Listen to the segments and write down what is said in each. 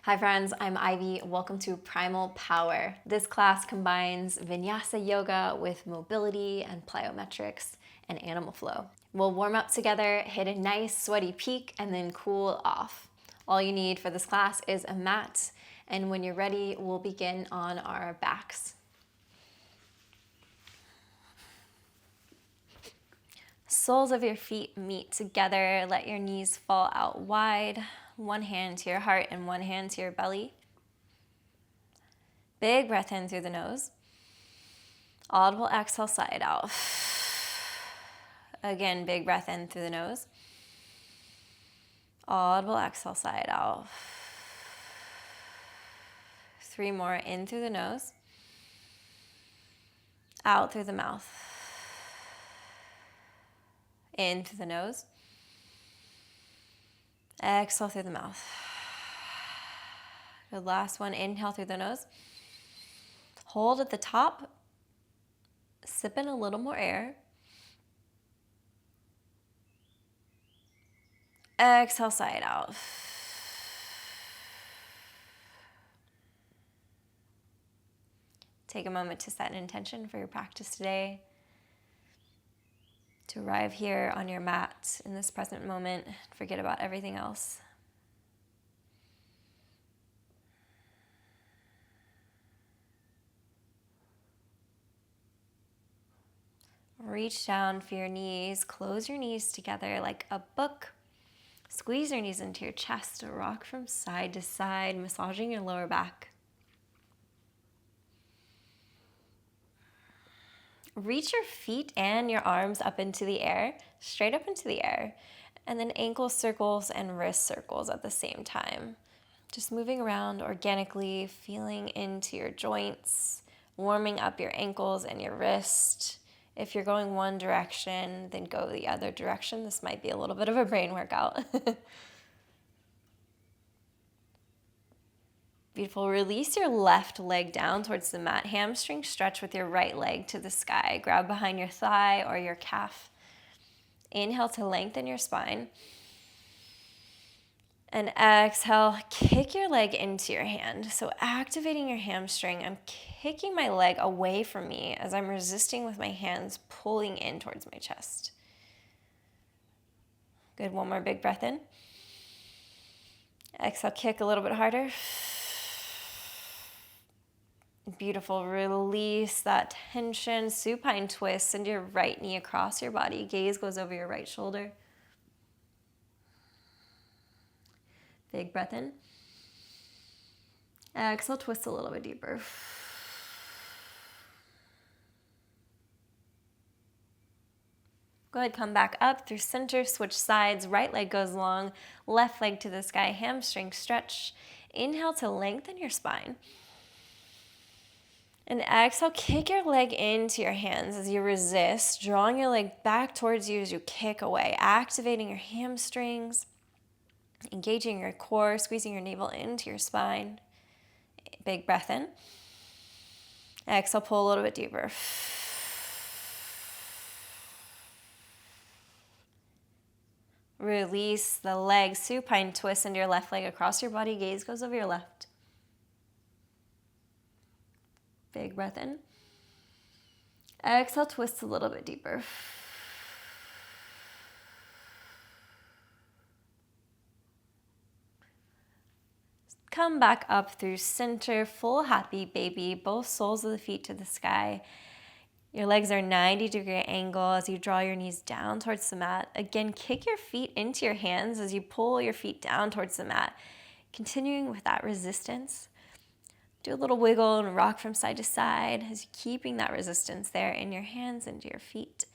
Hi friends, I'm Ivy. Welcome to Primal Power. This class combines Vinyasa yoga with mobility and plyometrics and animal flow. We'll warm up together, hit a nice sweaty peak, and then cool off. All you need for this class is a mat, and when you're ready, we'll begin on our backs. Soles of your feet meet together. Let your knees fall out wide. One hand to your heart and one hand to your belly. Big breath in through the nose. Audible exhale, side out. Again, big breath in through the nose. Audible exhale, side out. 3 more, in through the nose. Out through the mouth. In through the nose. Exhale through the mouth. Good, last one, inhale through the nose. Hold at the top. Sip in a little more air. Exhale, side out. Take a moment to set an intention for your practice today. To arrive here on your mat in this present moment, forget about everything else. Reach down for your knees, close your knees together like a book. Squeeze your knees into your chest, rock from side to side, massaging your lower back. Reach your feet and your arms up into the air, straight up into the air, and then ankle circles and wrist circles at the same time. Just moving around organically, feeling into your joints, warming up your ankles and your wrist. If you're going one direction, then go the other direction. This might be a little bit of a brain workout. Beautiful. Release your left leg down towards the mat. Hamstring stretch with your right leg to the sky. Grab behind your thigh or your calf. Inhale to lengthen your spine. And exhale, kick your leg into your hand. So activating your hamstring, I'm kicking my leg away from me as I'm resisting with my hands, pulling in towards my chest. Good, one more big breath in. Exhale, kick a little bit harder. Beautiful, release that tension, supine twist, send your right knee across your body, gaze goes over your right shoulder. Big breath in. Exhale, twist a little bit deeper. Go ahead, come back up through center, switch sides, right leg goes long, left leg to the sky, hamstring stretch. Inhale to lengthen your spine. And exhale, kick your leg into your hands as you resist, drawing your leg back towards you as you kick away, activating your hamstrings, engaging your core, squeezing your navel into your spine. Big breath in. Exhale, pull a little bit deeper. Release the leg, supine twist into your left leg across your body, gaze goes over your left. Big breath in. Exhale, twist a little bit deeper. Come back up through center, full happy baby, both soles of the feet to the sky. Your legs are 90-degree angle as you draw your knees down towards the mat. Again, kick your feet into your hands as you pull your feet down towards the mat. Continuing with that resistance. Do a little wiggle and rock from side to side as you're keeping that resistance there in your hands and your feet.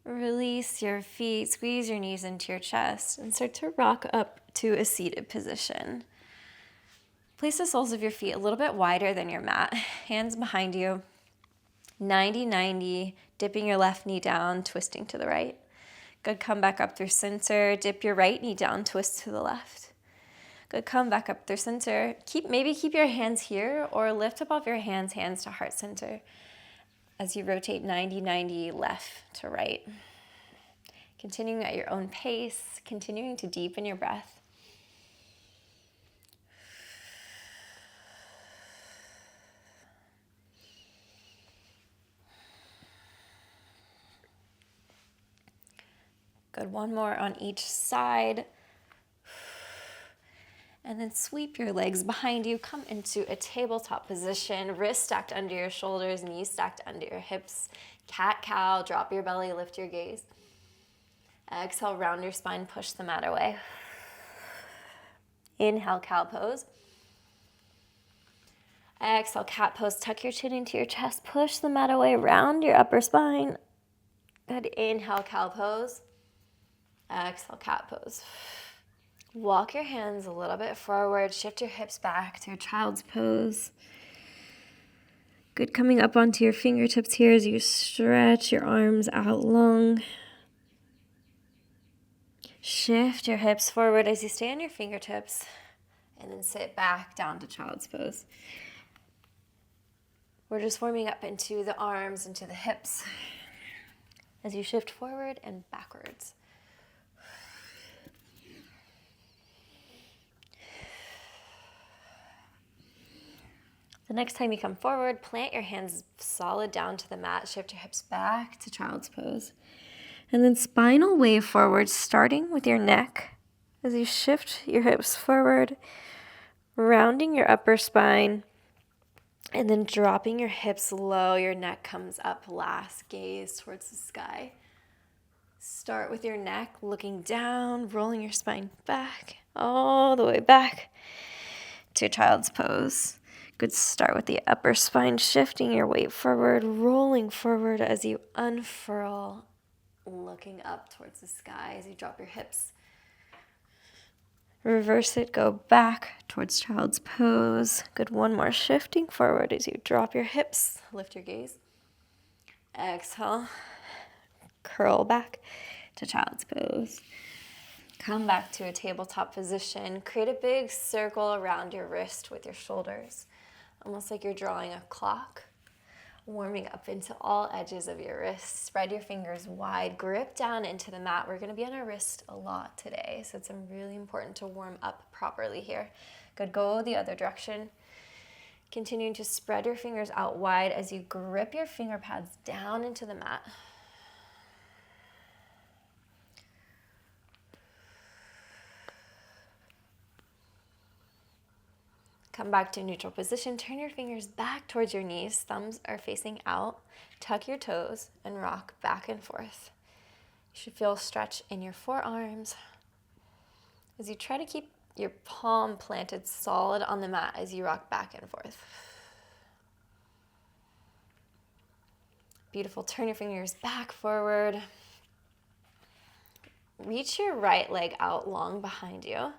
Release your feet, squeeze your knees into your chest, and start to rock up to a seated position. Place the soles of your feet a little bit wider than your mat. Hands behind you. 90-90, dipping your left knee down, twisting to the right. Good, come back up through center. Dip your right knee down, twist to the left. Good, come back up through center. Maybe keep your hands here or lift up off your hands to heart center as you rotate 90-90 left to right. Continuing at your own pace, continuing to deepen your breath. Good, one more on each side. And then sweep your legs behind you. Come into a tabletop position, wrists stacked under your shoulders, knees stacked under your hips. Cat-cow, drop your belly, lift your gaze. Exhale, round your spine, push the mat away. Inhale, cow pose. Exhale, cat pose, tuck your chin into your chest, push the mat away, round your upper spine. Good, inhale, cow pose. Exhale, cat pose. Walk your hands a little bit forward, shift your hips back to your child's pose. Good, coming up onto your fingertips here as you stretch your arms out long. Shift your hips forward as you stay on your fingertips, and then sit back down to child's pose. We're just warming up into the arms, into the hips, as you shift forward and backwards. The next time you come forward, plant your hands solid down to the mat, shift your hips back to child's pose. And then spinal wave forward, starting with your neck as you shift your hips forward, rounding your upper spine, and then dropping your hips low. Your neck comes up last, gaze towards the sky. Start with your neck looking down, rolling your spine back, all the way back to child's pose. Good, start with the upper spine, shifting your weight forward, rolling forward as you unfurl, looking up towards the sky as you drop your hips. Reverse it, go back towards child's pose. Good, one more, shifting forward as you drop your hips, lift your gaze. Exhale, curl back to child's pose. Come back to a tabletop position. Create a big circle around your wrist with your shoulders, almost like you're drawing a clock. Warming up into all edges of your wrists. Spread your fingers wide. Grip down into the mat. We're going to be on our wrist a lot today, so it's really important to warm up properly here. Good, go the other direction. Continuing to spread your fingers out wide as you grip your finger pads down into the mat. Come back to neutral position. Turn your fingers back towards your knees. Thumbs are facing out. Tuck your toes and rock back and forth. You should feel a stretch in your forearms as you try to keep your palm planted solid on the mat as you rock back and forth. Beautiful. Turn your fingers back forward. Reach your right leg out long behind you.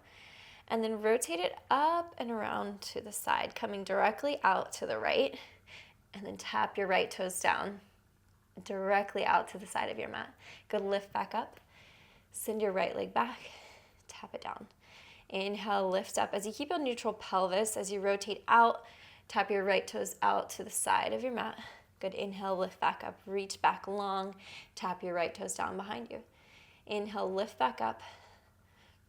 And then rotate it up and around to the side, coming directly out to the right. And then tap your right toes down, directly out to the side of your mat. Good, lift back up. Send your right leg back, tap it down. Inhale, lift up. As you keep a neutral pelvis, as you rotate out, tap your right toes out to the side of your mat. Good, inhale, lift back up. Reach back long, tap your right toes down behind you. Inhale, lift back up.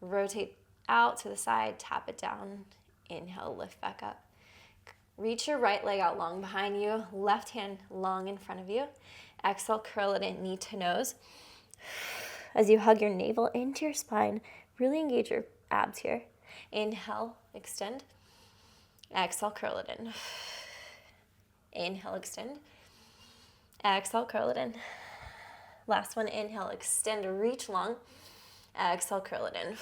Rotate out to the side, tap it down. Inhale, lift back up. Reach your right leg out long behind you, left hand long in front of you. Exhale, curl it in, knee to nose. As you hug your navel into your spine, really engage your abs here. Inhale, extend. Exhale, curl it in. Inhale, extend. Exhale, curl it in. Last one, inhale, extend, reach long. Exhale, curl it in.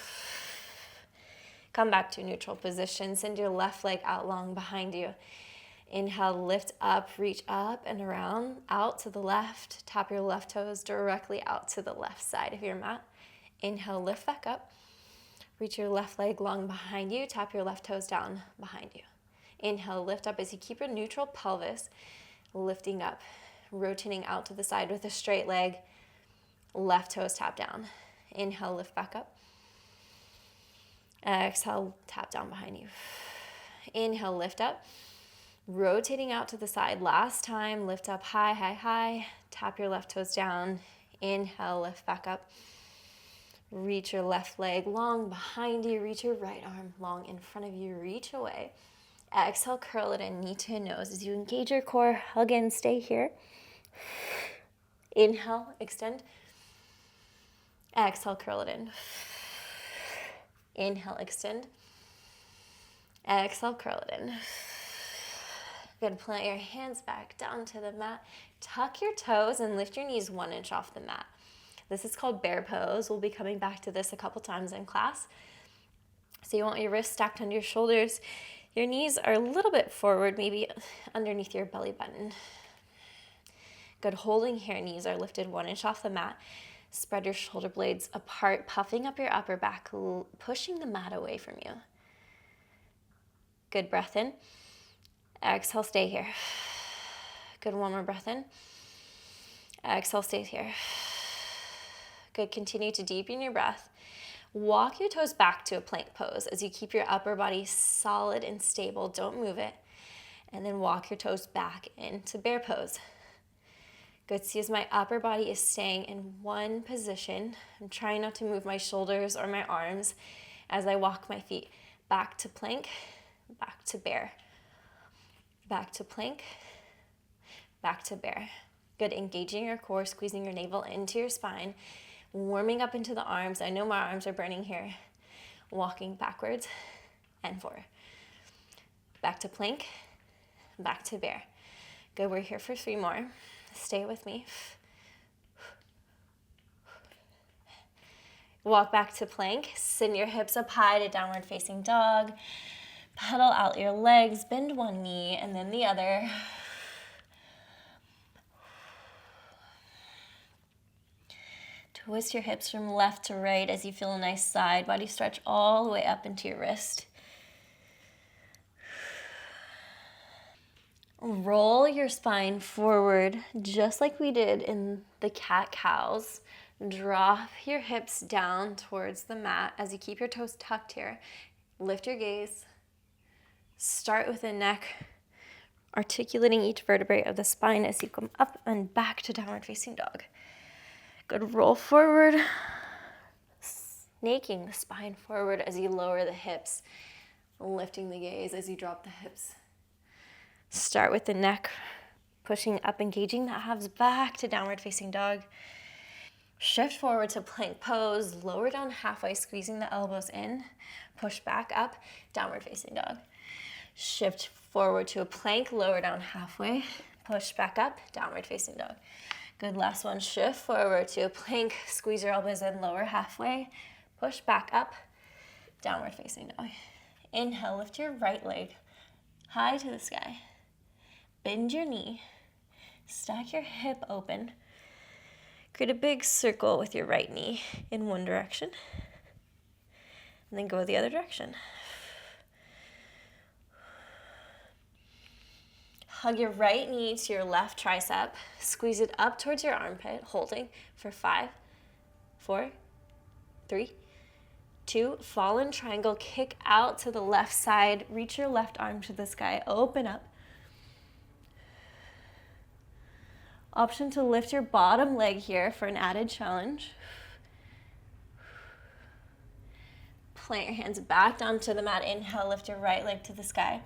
Come back to neutral position. Send your left leg out long behind you. Inhale, lift up, reach up and around, out to the left. Tap your left toes directly out to the left side of your mat. Inhale, lift back up. Reach your left leg long behind you. Tap your left toes down behind you. Inhale, lift up as you keep your neutral pelvis lifting up, rotating out to the side with a straight leg. Left toes tap down. Inhale, lift back up. Exhale, tap down behind you. Inhale, lift up. Rotating out to the side. Last time, lift up high, high, high. Tap your left toes down. Inhale, lift back up. Reach your left leg long behind you. Reach your right arm long in front of you. Reach away. Exhale, curl it in, knee to nose. As you engage your core, hug in, stay here. Inhale, extend. Exhale, curl it in. Inhale, extend. Exhale, curl it in. Good, plant your hands back down to the mat. Tuck your toes and lift your knees 1 inch off the mat. This is called bear pose. We'll be coming back to this a couple times in class. So you want your wrists stacked under your shoulders. Your knees are a little bit forward, maybe underneath your belly button. Good, holding here, knees are lifted 1 inch off the mat. Spread your shoulder blades apart, puffing up your upper back, pushing the mat away from you. Good, breath in. Exhale, stay here. Good, one more breath in. Exhale, stay here. Good, continue to deepen your breath. Walk your toes back to a plank pose as you keep your upper body solid and stable. Don't move it. And then walk your toes back into bear pose. Good, see as my upper body is staying in one position. I'm trying not to move my shoulders or my arms as I walk my feet back to plank, back to bear. Back to plank, back to bear. Good, engaging your core, squeezing your navel into your spine, warming up into the arms. I know my arms are burning here. Walking backwards and forward. Back to plank, back to bear. Good, we're here for 3 more. Stay with me. Walk back to plank. Send your hips up high to downward facing dog. Pedal out your legs, bend one knee and then the other. Twist your hips from left to right as you feel a nice side body stretch all the way up into your wrist. Roll your spine forward just like we did in the cat-cows. Drop your hips down towards the mat as you keep your toes tucked here. Lift your gaze. Start with the neck, articulating each vertebrae of the spine as you come up and back to downward facing dog. Good, roll forward, snaking the spine forward as you lower the hips, lifting the gaze as you drop the hips. Start with the neck, pushing up, engaging the abs back to downward facing dog. Shift forward to plank pose, lower down halfway, squeezing the elbows in, push back up, downward facing dog. Shift forward to a plank, lower down halfway, push back up, downward facing dog. Good, last one, shift forward to a plank, squeeze your elbows in, lower halfway, push back up, downward facing dog. Inhale, lift your right leg high to the sky. Bend your knee, stack your hip open. Create a big circle with your right knee in one direction, and then go the other direction. Hug your right knee to your left tricep. Squeeze it up towards your armpit, holding for 5, 4, 3, 2. Fallen triangle, kick out to the left side. Reach your left arm to the sky. Open up. Option to lift your bottom leg here for an added challenge. Plant your hands back down to the mat. Inhale, lift your right leg to the sky.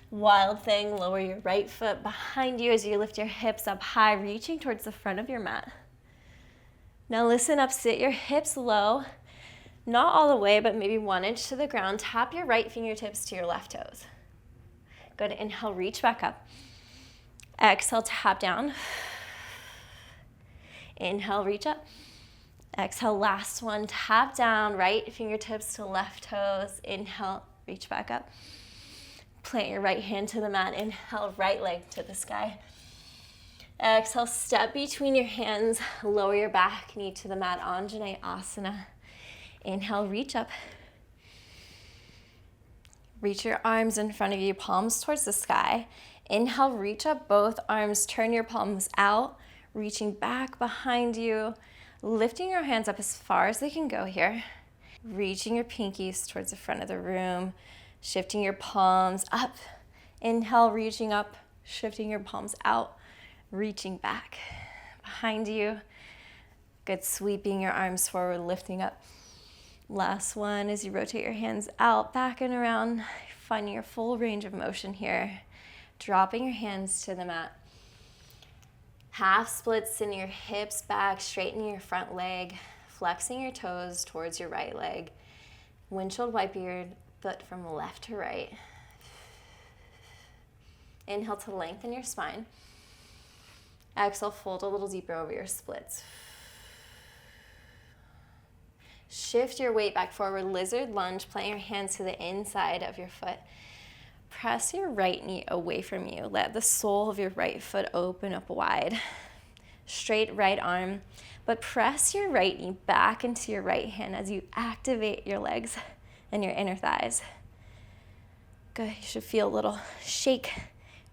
Wild thing, lower your right foot behind you as you lift your hips up high, reaching towards the front of your mat. Now listen up, sit your hips low, not all the way, but maybe 1 inch to the ground. Tap your right fingertips to your left toes. Good, inhale, reach back up. Exhale, tap down. Inhale, reach up. Exhale, last one, tap down, right fingertips to left toes. Inhale, reach back up. Plant your right hand to the mat. Inhale, right leg to the sky. Exhale, step between your hands. Lower your back knee to the mat. Anjaneyasana. Inhale, reach up. Reach your arms in front of you, palms towards the sky. Inhale, reach up both arms. Turn your palms out, reaching back behind you. Lifting your hands up as far as they can go here. Reaching your pinkies towards the front of the room. Shifting your palms up. Inhale, reaching up. Shifting your palms out. Reaching back behind you. Good, sweeping your arms forward, lifting up. Last one as you rotate your hands out, back and around, finding your full range of motion here. Dropping your hands to the mat. Half splits, sending your hips back, straightening your front leg, flexing your toes towards your right leg. Windshield wipe your foot from left to right. Inhale to lengthen your spine. Exhale, fold a little deeper over your splits. Shift your weight back forward, lizard lunge, plant your hands to the inside of your foot. Press your right knee away from you. Let the sole of your right foot open up wide. Straight right arm, but press your right knee back into your right hand as you activate your legs and your inner thighs. Good, you should feel a little shake. You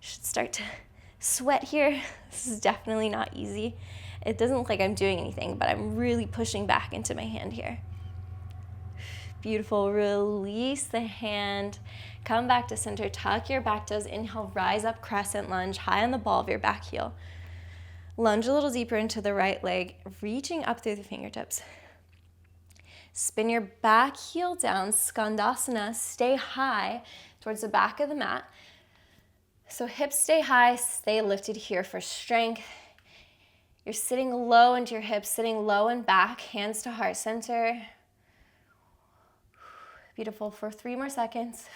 should start to sweat here. This is definitely not easy. It doesn't look like I'm doing anything, but I'm really pushing back into my hand here. Beautiful, release the hand. Come back to center, tuck your back toes, inhale, rise up, crescent lunge, high on the ball of your back heel. Lunge a little deeper into the right leg, reaching up through the fingertips. Spin your back heel down, skandasana, stay high towards the back of the mat. So hips stay high, stay lifted here for strength. You're sitting low into your hips, sitting low and back, hands to heart center. Beautiful, for 3 more seconds.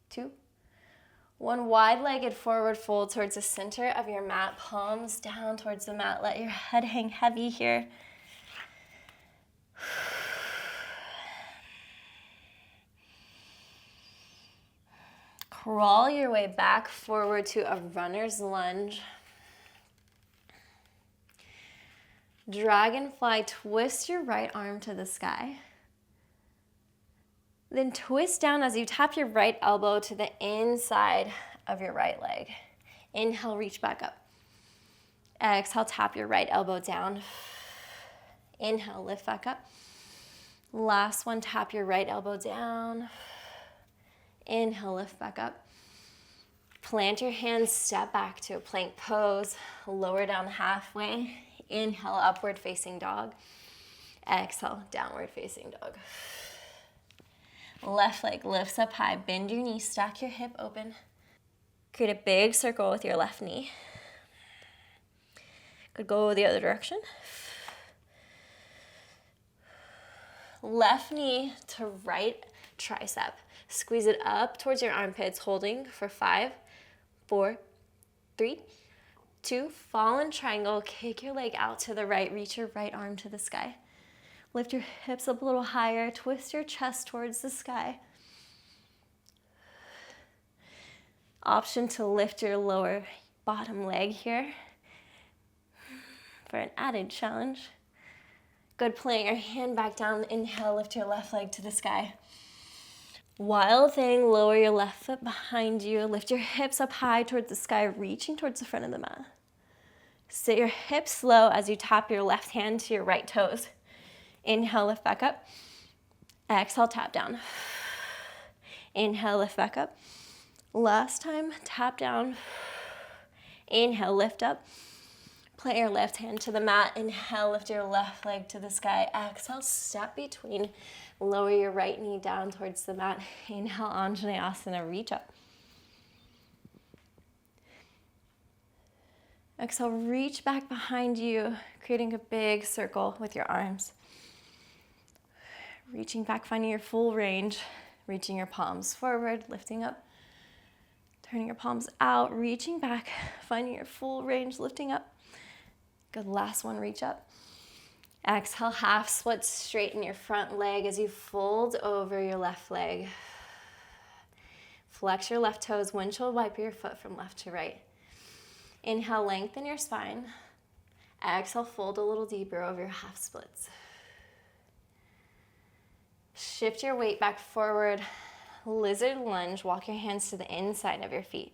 2, 1, wide-legged forward fold towards the center of your mat, palms down towards the mat. Let your head hang heavy here. Crawl your way back forward to a runner's lunge. Dragonfly, twist your right arm to the sky. Then twist down as you tap your right elbow to the inside of your right leg. Inhale, reach back up. Exhale, tap your right elbow down. Inhale, lift back up. Last one, tap your right elbow down. Inhale, lift back up. Plant your hands, step back to a plank pose. Lower down halfway. Inhale, upward facing dog. Exhale, downward facing dog. Left leg lifts up high. Bend your knee, stack your hip open. Create a big circle with your left knee. Could go the other direction. Left knee to right tricep. Squeeze it up towards your armpits, holding for 5, 4, 3, 2, fallen triangle. Kick your leg out to the right. Reach your right arm to the sky. Lift your hips up a little higher. Twist your chest towards the sky. Option to lift your lower bottom leg here for an added challenge. Good, plant your hand back down. Inhale, lift your left leg to the sky. Wild thing, lower your left foot behind you. Lift your hips up high towards the sky, reaching towards the front of the mat. Sit your hips low as you tap your left hand to your right toes. Inhale, lift back up. Exhale, tap down. Inhale, lift back up. Last time, tap down. Inhale, lift up. Plant your left hand to the mat. Inhale, lift your left leg to the sky. Exhale, step between. Lower your right knee down towards the mat. Inhale, Anjaneyasana, reach up. Exhale, reach back behind you, creating a big circle with your arms. Reaching back, finding your full range. Reaching your palms forward, lifting up. Turning your palms out, reaching back, finding your full range, lifting up. Good, last one, reach up. Exhale, half split, straighten your front leg as you fold over your left leg. Flex your left toes, windshield wipe your foot from left to right. Inhale, lengthen your spine. Exhale, fold a little deeper over your half splits. Shift your weight back forward. Lizard lunge, walk your hands to the inside of your feet.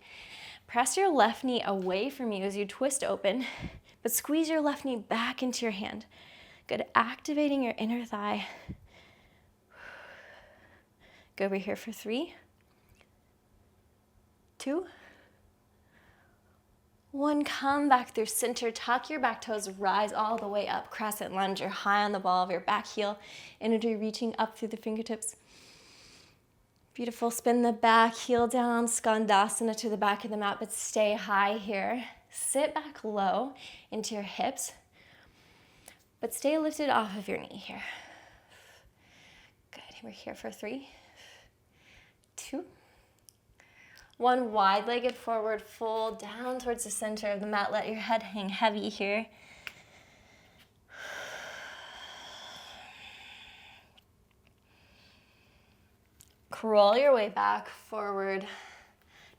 Press your left knee away from you as you twist open, but squeeze your left knee back into your hand. Good, activating your inner thigh. Go over here for 3, 2, 1, come back through center, tuck your back toes, rise all the way up, crescent lunge. You're high on the ball of your back heel, energy reaching up through the fingertips. Beautiful, spin the back heel down, skandasana to the back of the mat, but stay high here. Sit back low into your hips, but stay lifted off of your knee here. Good, we're here for 3, 2, 1, wide-legged forward fold down towards the center of the mat. Let your head hang heavy here. Crawl your way back, forward.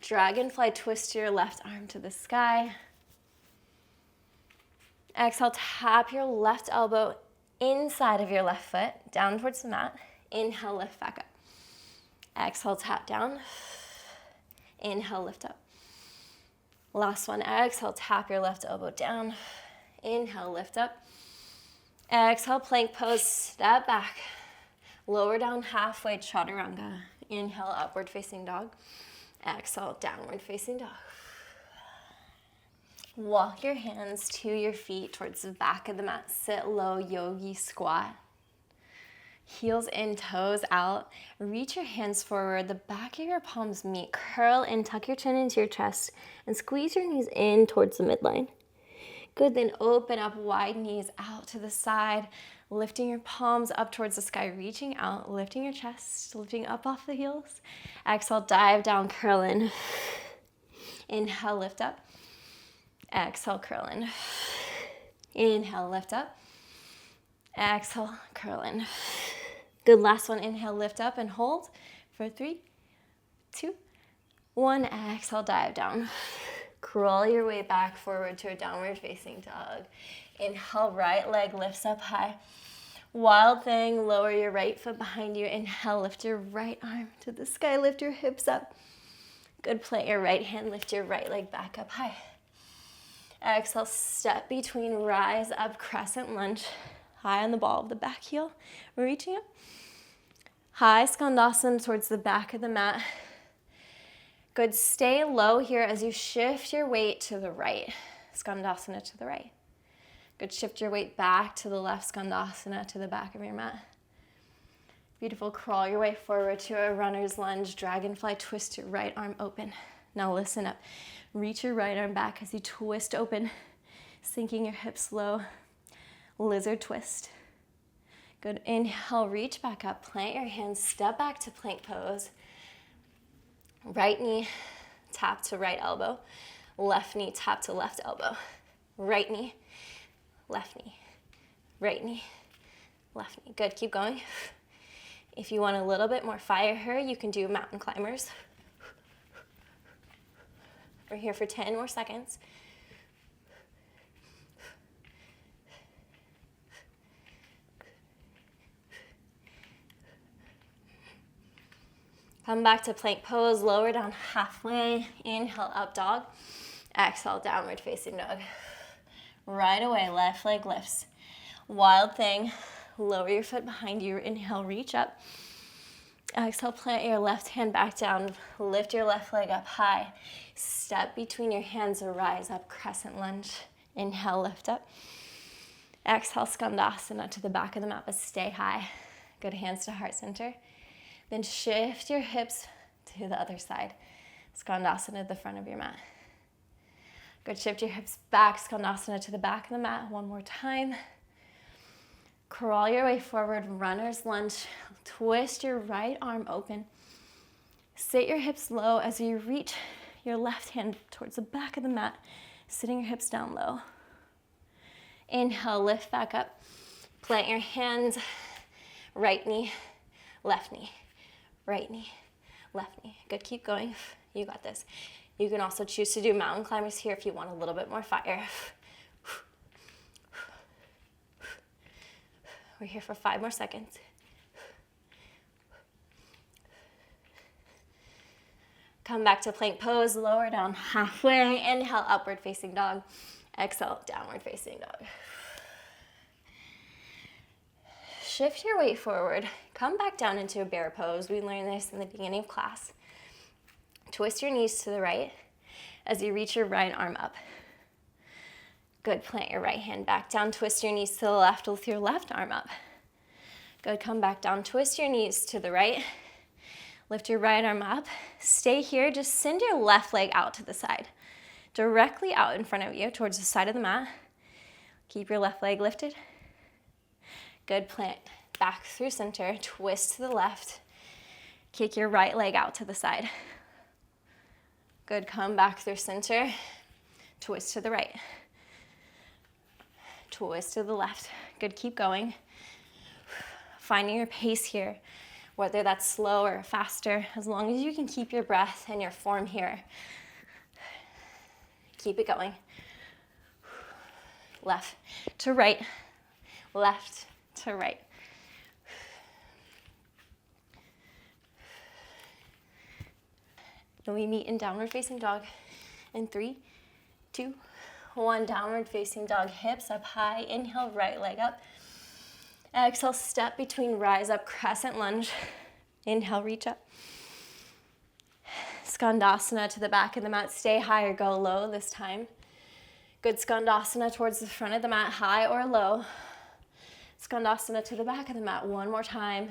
Dragonfly, twist your left arm to the sky. Exhale, tap your left elbow inside of your left foot, down towards the mat. Inhale, lift back up. Exhale, tap down. Inhale, lift up. Last one, exhale, tap your left elbow down. Inhale, lift up. Exhale, plank pose, step back. Lower down halfway, chaturanga. Inhale, upward facing dog. Exhale, downward facing dog. Walk your hands to your feet towards the back of the mat. Sit low, yogi squat. Heels in, toes out. Reach your hands forward. The back of your palms meet. Curl in, tuck your chin into your chest, and squeeze your knees in towards the midline. Good, then open up, wide knees out to the side, lifting your palms up towards the sky, reaching out, lifting your chest, lifting up off the heels. Exhale, dive down, curl in. Inhale, lift up. Exhale, curl in. Inhale, lift up. Exhale, curl in. Good, last one, inhale, lift up and hold for 3, 2, 1. Exhale, dive down. Crawl your way back forward to a downward facing dog. Inhale, right leg lifts up high. Wild thing, lower your right foot behind you. Inhale, lift your right arm to the sky, lift your hips up. Good, plant your right hand, lift your right leg back up high. Exhale, step between, rise up, crescent lunge. High on the ball of the back heel. We're reaching up. High skandasana towards the back of the mat. Good, stay low here as you shift your weight to the right. Skandasana to the right. Good, shift your weight back to the left, skandasana to the back of your mat. Beautiful, crawl your way forward to a runner's lunge. Dragonfly, twist your right arm open. Now listen up. Reach your right arm back as you twist open, sinking your hips low. Lizard twist. Good, inhale, reach back up, plant your hands, step back to plank pose. Right knee, tap to right elbow. Left knee, tap to left elbow. Right knee, left knee. Right knee, left knee. Good, keep going. If you want a little bit more fire here, you can do mountain climbers. We're here for 10 more seconds. Come back to plank pose, lower down halfway. Inhale, up dog. Exhale, downward facing dog. Right away, left leg lifts. Wild thing, lower your foot behind you. Inhale, reach up. Exhale, plant your left hand back down. Lift your left leg up high. Step between your hands, rise up, crescent lunge. Inhale, lift up. Exhale, skandasana to the back of the mat, but stay high. Good, hands to heart center. Then shift your hips to the other side. Skandasana at the front of your mat. Good, shift your hips back, skandasana to the back of the mat. One more time. Crawl your way forward, runner's lunge. Twist your right arm open. Sit your hips low as you reach your left hand towards the back of the mat, sitting your hips down low. Inhale, lift back up. Plant your hands, right knee, left knee. Right knee, left knee. Good, keep going. You got this. You can also choose to do mountain climbers here if you want a little bit more fire. We're here for 5 more seconds. Come back to plank pose, lower down halfway. Inhale, upward facing dog. Exhale, downward facing dog. Shift your weight forward. Come back down into a bear pose. We learned this in the beginning of class. Twist your knees to the right as you reach your right arm up. Good, plant your right hand back down, twist your knees to the left with your left arm up. Good, come back down, twist your knees to the right. Lift your right arm up. Stay here, just send your left leg out to the side. Directly out in front of you, towards the side of the mat. Keep your left leg lifted. Good, plant back through center, twist to the left. Kick your right leg out to the side. Good, come back through center, twist to the right. Twist to the left. Good, keep going. Finding your pace here, whether that's slow or faster, as long as you can keep your breath and your form here. Keep it going. Left to right, left to right. Then we meet in downward facing dog in 3, 2, 1. Downward facing dog, hips up high. Inhale, right leg up. Exhale, step between, rise up, crescent lunge. Inhale, reach up. Skandasana to the back of the mat. Stay high or go low this time. Good, Skandasana towards the front of the mat, high or low. Skandasana to the back of the mat. One more time.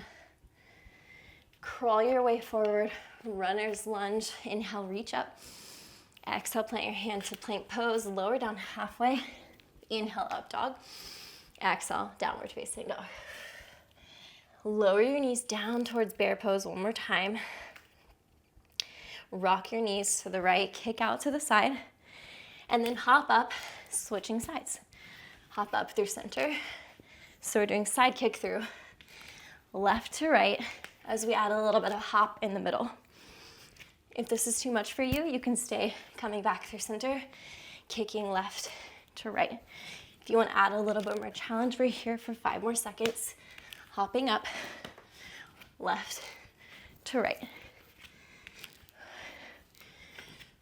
Crawl your way forward. Runner's lunge. Inhale, reach up. Exhale, plant your hand to plank pose. Lower down halfway. Inhale, up dog. Exhale, downward facing dog. Lower your knees down towards bear pose one more time. Rock your knees to the right, kick out to the side, and then hop up, switching sides. Hop up through center. So we're doing side kick through left to right as we add a little bit of hop in the middle. If this is too much for you, you can stay coming back through center, kicking left to right. If you want to add a little bit more challenge, we're here for 5 more seconds. Hopping up, left to right.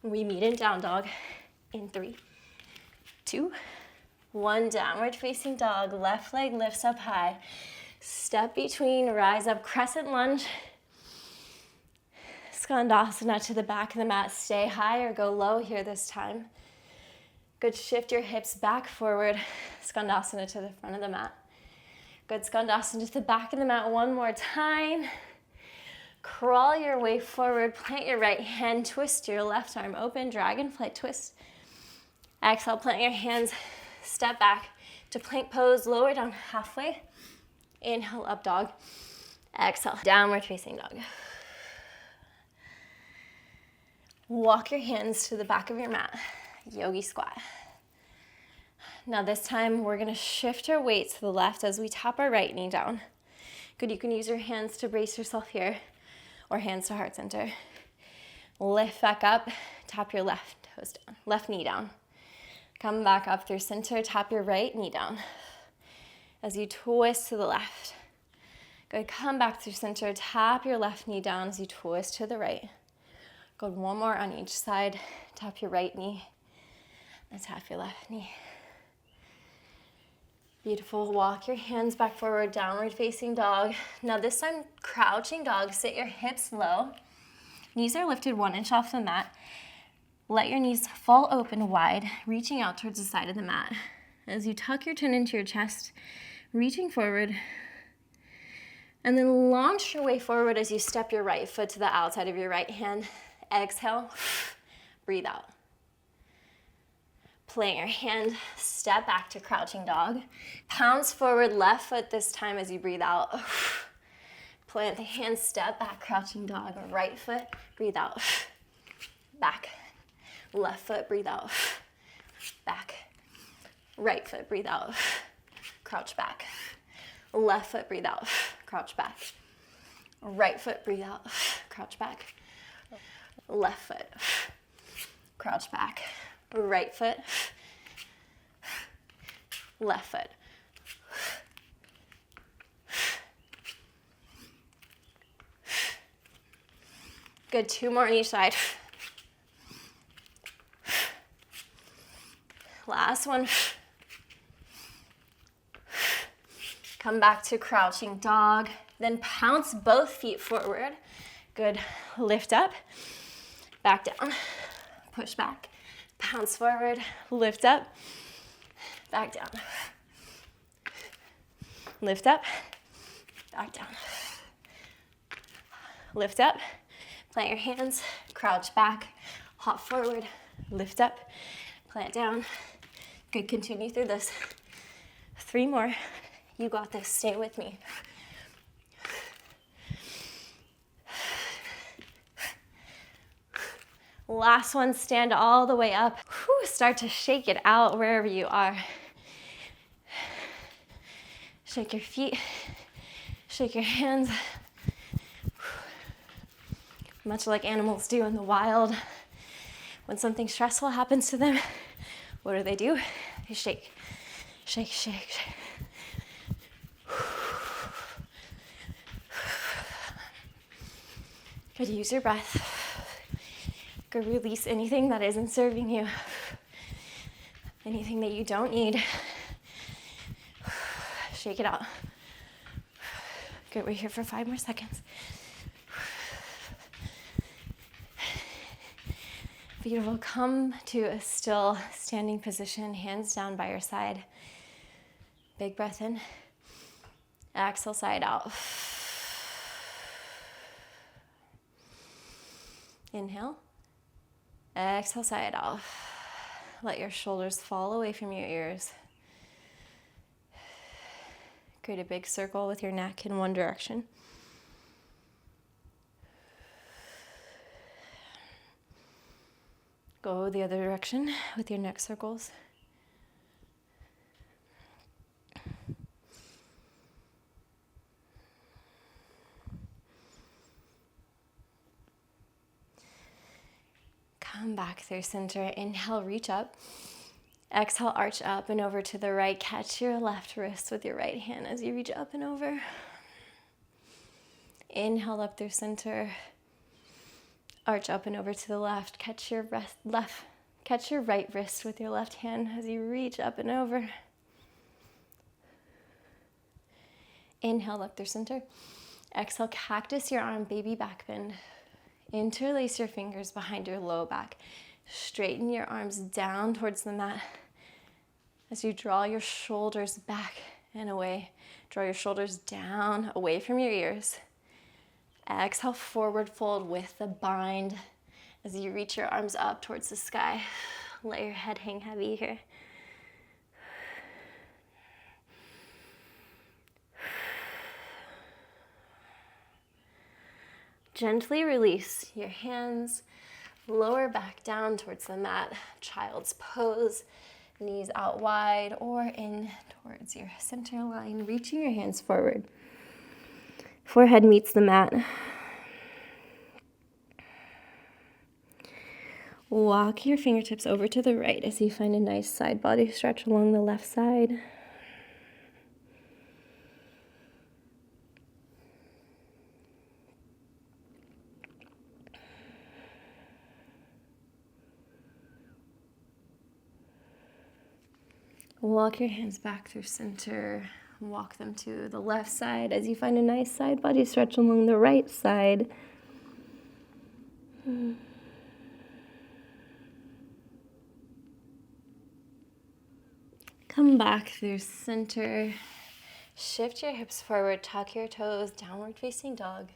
We meet in down dog in 3, 2, 1. Downward facing dog, left leg lifts up high. Step between, rise up, crescent lunge. Skandasana to the back of the mat. Stay high or go low here this time. Good, shift your hips back forward. Skandasana to the front of the mat. Good, Skandasana to the back of the mat one more time. Crawl your way forward, plant your right hand, twist your left arm open, dragonfly twist. Exhale, plant your hands, step back to plank pose, lower down halfway. Inhale, up dog. Exhale, downward facing dog. Walk your hands to the back of your mat, yogi squat. Now this time we're gonna shift our weight to the left as we tap our right knee down. Good, you can use your hands to brace yourself here or hands to heart center. Lift back up, tap your left toes down, left knee down. Come back up through center, tap your right knee down as you twist to the left. Good, come back through center, tap your left knee down as you twist to the right. Good, one more on each side. Tap your right knee and tap your left knee. Beautiful, walk your hands back forward, downward facing dog. Now this time, crouching dog, sit your hips low. Knees are lifted 1 inch off the mat. Let your knees fall open wide, reaching out towards the side of the mat. As you tuck your chin into your chest, reaching forward, and then launch your way forward as you step your right foot to the outside of your right hand. Exhale, breathe out. Plant your hand, step back to crouching dog. Pounce forward, left foot this time as you breathe out. Plant the hand, step back, crouching dog. Right foot, breathe out. Back. Left foot, breathe out. Back. Right foot, breathe out. Crouch back. Left foot, breathe out. Crouch back. Right foot, breathe out. Crouch back. Left foot, crouch back. Right foot, left foot. Good, 2 more on each side. Last one. Come back to crouching dog, then pounce both feet forward. Good, lift up, back down, push back, pounce forward, lift up, back down. Lift up, back down. Lift up, plant your hands, crouch back, hop forward, lift up, plant down. Good, continue through this. 3 more. You got this, stay with me. Last one, stand all the way up. Whew, start to shake it out wherever you are. Shake your feet, shake your hands. Much like animals do in the wild. When something stressful happens to them, what do? They shake, shake, shake, shake. Good, use your breath. Good, release anything that isn't serving you. Anything that you don't need. Shake it out. Good, we're here for 5 more seconds. Beautiful, come to a still standing position, hands down by your side. Big breath in. Exhale, side out. Inhale. Exhale, side out. Let your shoulders fall away from your ears. Create a big circle with your neck in one direction. Go the other direction with your neck circles. Come back through center. Inhale, reach up. Exhale, arch up and over to the right. Catch your left wrist with your right hand as you reach up and over. Inhale up through center. Arch up and over to the left. Catch your right wrist with your left hand as you reach up and over. Inhale up through center. Exhale, cactus your arm, baby back bend. Interlace your fingers behind your low back. Straighten your arms down towards the mat as you draw your shoulders back and away. Draw your shoulders down, away from your ears. Exhale, forward fold with the bind as you reach your arms up towards the sky. Let your head hang heavy here. Gently release your hands, lower back down towards the mat, child's pose, knees out wide or in towards your center line, reaching your hands forward. Forehead meets the mat. Walk your fingertips over to the right as you find a nice side body stretch along the left side. Walk your hands back through center. Walk them to the left side as you find a nice side body stretch along the right side. Come back through center. Shift your hips forward, tuck your toes, downward facing dog.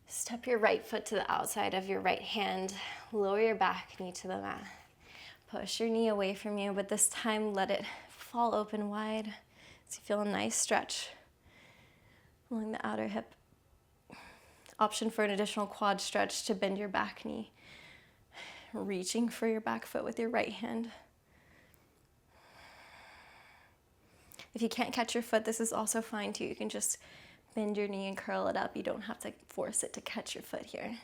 Step your right foot to the outside of your right hand. Lower your back knee to the mat. Push your knee away from you, but this time let it fall open wide. So you feel a nice stretch along the outer hip. Option for an additional quad stretch to bend your back knee. Reaching for your back foot with your right hand. If you can't catch your foot, this is also fine too. You can just bend your knee and curl it up. You don't have to force it to catch your foot here.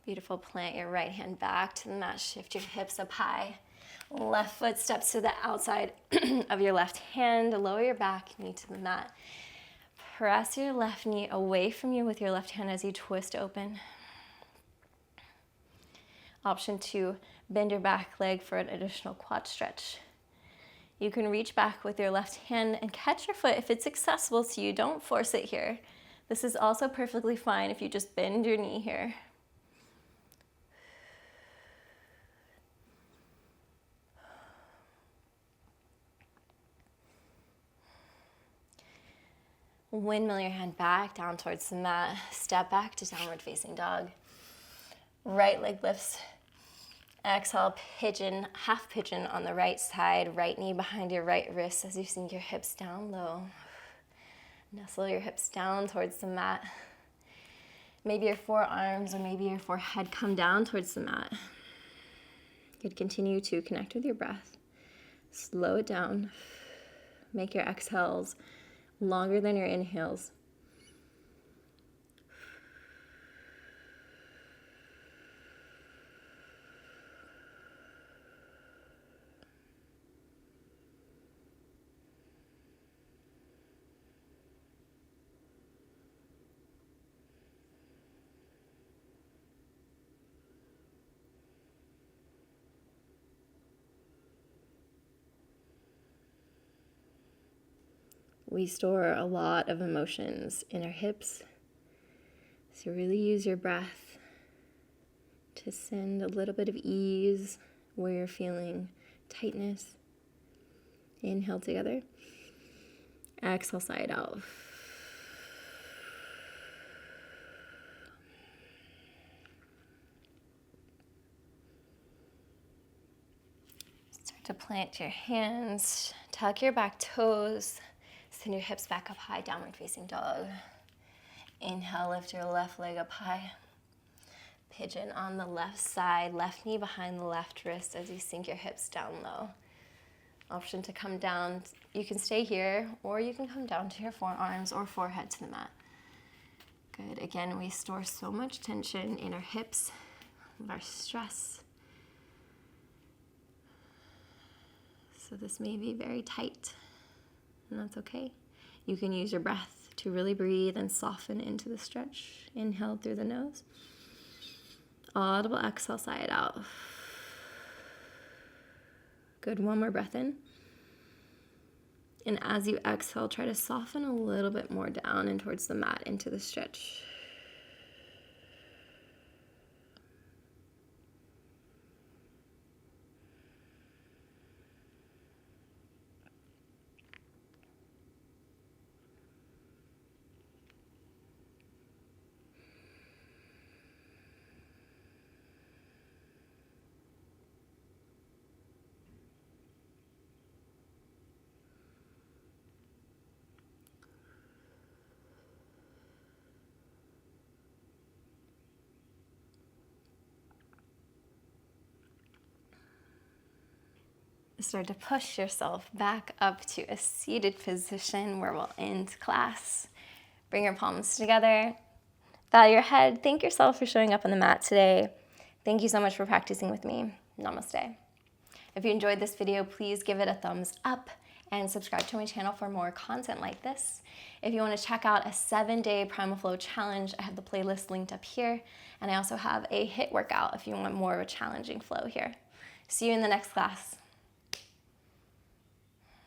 Beautiful. Plant your right hand back to the mat. Shift your hips up high. Left foot steps to the outside of your left hand. Lower your back knee to the mat. Press your left knee away from you with your left hand as you twist open. Option 2, bend your back leg for an additional quad stretch. You can reach back with your left hand and catch your foot if it's accessible to you. Don't force it here. This is also perfectly fine if you just bend your knee here. Windmill your hand back down towards the mat. Step back to downward facing dog. Right leg lifts. Exhale, pigeon, half pigeon on the right side. Right knee behind your right wrist as you sink your hips down low. Nestle your hips down towards the mat. Maybe your forearms or maybe your forehead come down towards the mat. You could continue to connect with your breath. Slow it down. Make your exhales longer than your inhales. We store a lot of emotions in our hips, so really use your breath to send a little bit of ease where you're feeling tightness. Inhale together. Exhale, side out. Start to plant your hands, tuck your back toes. Send your hips back up high, downward facing dog. Inhale, lift your left leg up high. Pigeon on the left side, left knee behind the left wrist as you sink your hips down low. Option to come down. You can stay here or you can come down to your forearms or forehead to the mat. Good. Again, we store so much tension in our hips, our stress. So this may be very tight. And that's okay. You can use your breath to really breathe and soften into the stretch. Inhale through the nose. Audible exhale, side out. Good, one more breath in. And as you exhale, try to soften a little bit more down and towards the mat into the stretch. Start to push yourself back up to a seated position where we'll end class. Bring your palms together. Bow your head. Thank yourself for showing up on the mat today. Thank you so much for practicing with me. Namaste. If you enjoyed this video, please give it a thumbs up and subscribe to my channel for more content like this. If you want to check out a 7-day Primal Flow challenge, I have the playlist linked up here. And I also have a HIIT workout if you want more of a challenging flow here. See you in the next class.